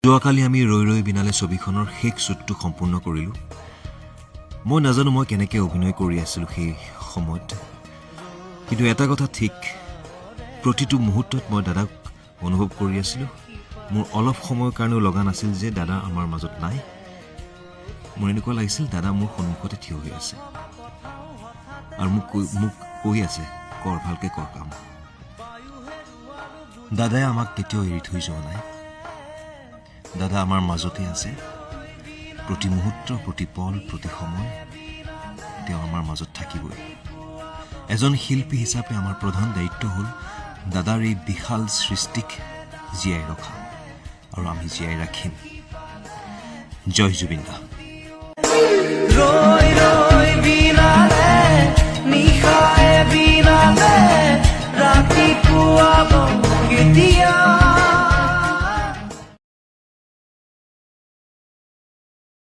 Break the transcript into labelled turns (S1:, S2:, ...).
S1: যোৱাকালি আমি ৰৈ ৰৈ বিনালে ছবিখনৰ শেষ শ্বুটটো সম্পূৰ্ণ কৰিলোঁ। মই নাজানো মই কেনেকৈ অভিনয় কৰি আছিলোঁ সেই সময়ত, কিন্তু এটা কথা ঠিক, প্ৰতিটো মুহূৰ্তত মই দাদাক অনুভৱ কৰি আছিলোঁ। মোৰ অলপ সময়ৰ কাৰণেও লগা নাছিল যে দাদা আমাৰ মাজত নাই। মোৰ এনেকুৱা লাগিছিল দাদা মোৰ সন্মুখতে থিয় হৈ আছে আৰু মোক কৈ আছে, কৰ ভালকৈ কৰ কাম। দাদাই আমাক কেতিয়াও এৰি থৈ যোৱা নাই। দাদা আমাৰ মাজতে আছে। প্ৰতি মুহূৰ্ত, প্ৰতি পল, প্ৰতি সময় তেওঁ আমাৰ মাজত থাকিবই। এজন শিল্পী হিচাপে আমাৰ প্ৰধান দায়িত্ব হ'ল দাদাৰ এই বিশাল সৃষ্টিক জীয়াই ৰখা, আৰু আমি জীয়াই ৰাখিম। জয় জুবিন দা।